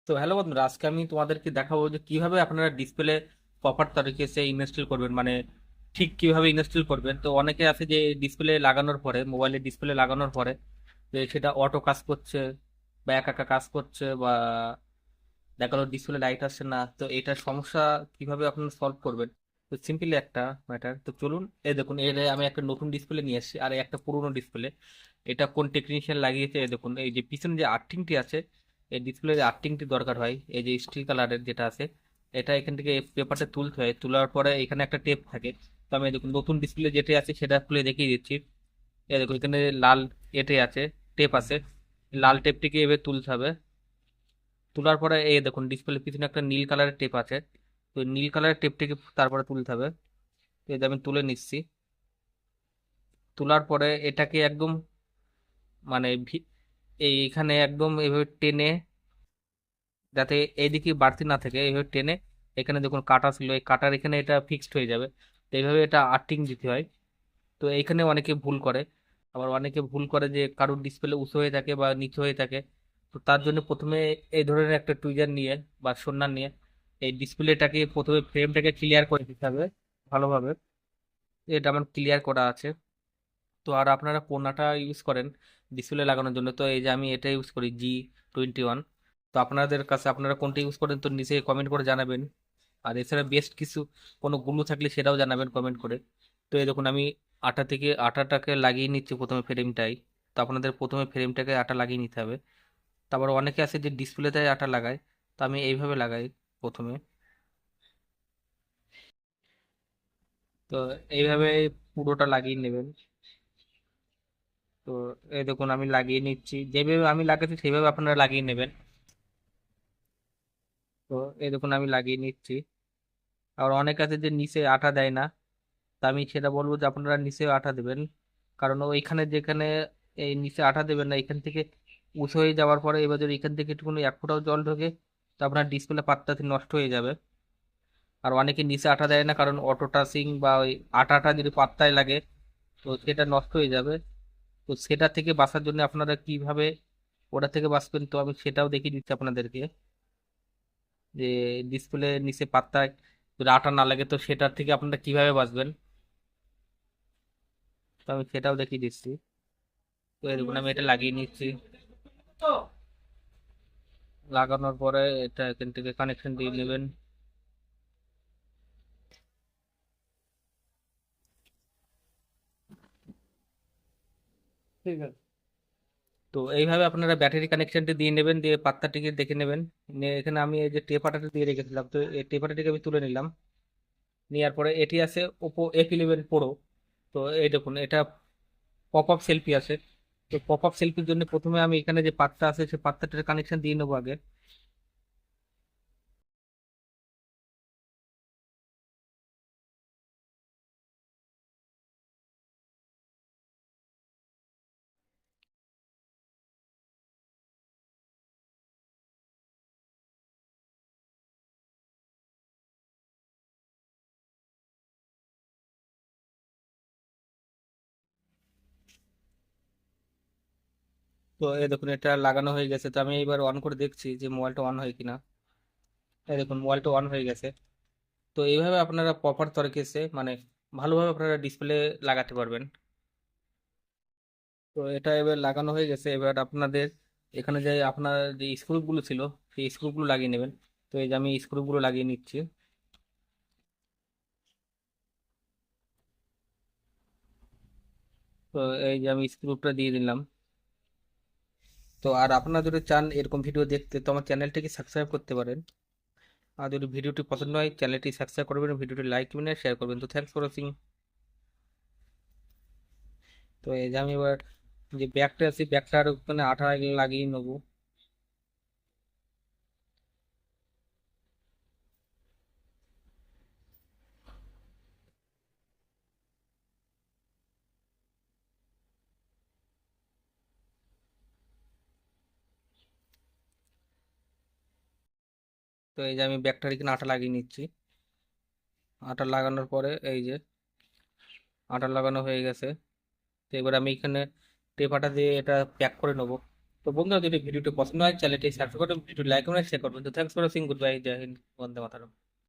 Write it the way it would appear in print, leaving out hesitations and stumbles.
তো হ্যালো বন্ধুরা, আজকে আমি তোমাদেরকে দেখাবো যে কিভাবে আপনারা ডিসপ্লে প্রপার তরিকে সে ইনস্টল করবেন, মানে ঠিক কিভাবে ইনস্টল করবেন। তো অনেকে আছে যে ডিসপ্লে লাগানোর পরে, মোবাইলে ডিসপ্লে লাগানোর পরে যে সেটা অটো কাজ করছে বা একা একা কাজ করছে, বা দেখালো ডিসপ্লে লাইট আসছে না। তো এটার সমস্যা কিভাবে আপনারা সলভ করবেন, তো সিম্পলি একটা ম্যাটার। তো চলুন, এই দেখুন, এর আমি একটা নতুন ডিসপ্লে নিয়ে এসেছি আর এই একটা পুরোনো ডিসপ্লে। এটা কোন টেকনিশিয়ান লাগিয়েছে, এই দেখুন, এই যে পিছনে যে আর্থিংটি আছে, এই ডিসপ্লের আর্থিংটি দরকার হয়, এই যে স্টিল কালারের যেটা আছে, এটা এখান থেকে পেপারটা তুলতে হয়। তোলার পরে এখানে একটা টেপ থাকে। তো আমি এই দেখুন নতুন ডিসপ্লে যেটা আছে সেটা খুলে দেখিয়ে দিচ্ছি। এই দেখুন এখানে লাল এটে আছে, টেপ আছে। লাল টেপটিকে এভাবে তুলতে হবে। তোলার পরে এই দেখুন ডিসপ্লে পিছনে একটা নীল কালারের টেপ আছে। তো নীল কালারের টেপটিকে তারপরে তুলতে হবে। তো এই যে আমি তুলে নিচ্ছি। তোলার পরে এটাকে একদম, মানে এইখানে একদম এভাবে টেনে, যাতে এইদিকে বাড়তি না থাকে, এইভাবে টেনে এখানে দেখুন কাটা ছিল, এই কাটার এখানে এটা ফিক্সড হয়ে যাবে। তো এইভাবে এটা আর্থিং দিতে হয়। তো এইখানে অনেকে ভুল করে। আবার অনেকে ভুল করে যে কারোর ডিসপ্লে উঁচু হয়ে থাকে বা নিচু হয়ে থাকে। তো তার জন্য প্রথমে এই ধরনের একটা টুইজার নিয়ে বা সন্ন্যার নিয়ে এই ডিসপ্লেটাকে প্রথমে ফ্রেমটাকে ক্লিয়ার করে দিতে হবে ভালোভাবে। এটা আমার ক্লিয়ার করা আছে। তো আর আপনারা কোনটা ইউজ করেন ডিসপ্লে লাগানোর জন্য, তো এই যে আমি এটা ইউজ করি G21। তো আপনাদের কাছে আপনারা কোনটা ইউজ করেন তো নিচে কমেন্ট করে জানাবেন। আর এছাড়া বেস্ট কিছু কোনো গুলো থাকলে সেটাও জানাবেন কমেন্ট করে। তো এই দেখুন আমি আটাটাকে লাগিয়ে নিচ্ছি প্রথমে ফ্রেমটাই। তো আপনাদের প্রথমে ফ্রেমটাকে আটা লাগিয়ে নিতে হবে। তারপর অনেকে আছে যে ডিসপ্লেতে আটা লাগায়, তো আমি এইভাবে লাগাই প্রথমে। তো এইভাবে পুরোটা লাগিয়ে নেবেন। তো এই দেখুন আমি লাগিয়ে নিচ্ছি, যেভাবে আমি লাগাচ্ছি সেইভাবে আপনারা লাগিয়ে নেবেন। তো এই দেখুন আমি লাগিয়ে নিচ্ছি। আর অনেক আছে যে নিচে আঠা দেয় না, তা আমি সেটা বলবো যে আপনারা নিচেও আঠা দেবেন। কারণ ওইখানে যেখানে এই নিচে আঠা দেবেন না, এখান থেকে উঁচু হয়ে যাওয়ার পরে এবার যদি এখান থেকে একটুখানি এক ফোঁটাও জল ঢোকে, তো আপনার ডিসপ্লে পাত্তাতে নষ্ট হয়ে যাবে। আর অনেকে নিচে আঠা দেয় না, কারণ অটো টাচিং বা ওই আঠাটা যদি পাত্তায় লাগে তো সেটা নষ্ট হয়ে যাবে। তো সেটা থেকে বাঁচার জন্য আপনারা কিভাবে ওটা থেকে বাঁচবেন, তো আমি সেটাও দেখিয়ে দিচ্ছি আপনাদেরকে। যে ডিসপ্লে নিচে পাত্তায় যদি আটা না লাগে তো সেটার থেকে আপনারা কিভাবে বাঁচবেন, তো আমি সেটাও দেখিয়ে দিচ্ছি। তো এরকম আমি এটা লাগিয়ে নিচ্ছি। লাগানোর পরে এটা এখান থেকে কানেকশন দিয়ে নেবেন। ঠিক আছে। তো এইভাবে আপনারা ব্যাটারি কানেকশনটি দিয়ে নেবেন, দিয়ে পাত্তাটিকে দেখে নেবেন। এখানে আমি এই যে টেপাটাটা দিয়ে রেখেছিলাম, তো এই টেপাটাটিকে আমি তুলে নিলাম। নেওয়ার পরে এটি আছে ওপো F11 Pro। তো এই দেখুন এটা পপ আপ সেলফি আছে। তো পপ আপ সেলফির জন্য প্রথমে আমি এখানে যে পাত্তা আছে সেই পাত্তাটার কানেকশন দিয়ে নেবো আগে। তো এই দেখুন এটা লাগানো হয়ে গেছে। তো আমি এবার অন করে দেখছি যে মোবাইলটা অন হয় কিনা। এই দেখুন মোবাইলটা অন হয়ে গেছে। তো এইভাবে আপনারা প্রপার তরিকেছে, মানে ভালোভাবে আপনারা ডিসপ্লে লাগাতে পারবেন। তো এটা এবার লাগানো হয়ে গেছে। এবার আপনাদের এখানে যে আপনার যে স্ক্রুগুলো ছিল সেই স্ক্রুগুলো লাগিয়ে নেবেন। তো এই যে আমি স্ক্রুগুলো লাগিয়ে নিচ্ছি। তো এই যে আমি স্ক্রুটা দিয়ে দিলাম। তো আর আপনারা যদি চান এরকম ভিডিও দেখতে, তো আমার চ্যানেলটিকে সাবস্ক্রাইব করতে পারেন। আর যদি ভিডিওটি পছন্দ হয় চ্যানেলটি সাবস্ক্রাইব করবেন, ভিডিওটি লাইক দিবেন, শেয়ার করবেন। তো থ্যাংকস ফর ওয়াচিং। তো এই যে আমি এবার যে ব্যাগটা আছে ব্যাগটার ওখানে আঠা লাগিয়ে নেবো। তো এই যে আমি ব্যাগটার এখানে আঠা লাগিয়ে নিচ্ছি। আঠা লাগানোর পরে এই যে আঠা লাগানো হয়ে গেছে। তো এবার আমি এখানে টেপ আঠা দিয়ে এটা প্যাক করে নেবো। তো বন্ধুরা যদি ভিডিওটি পছন্দ হয় চ্যানেলটি সাবস্ক্রাইব করবেন, ভিডিও লাইক করবেন, শেয়ার করবেন। তো thanks for watching, goodbye, জয় হিন্দ, বন্দে মাতরম।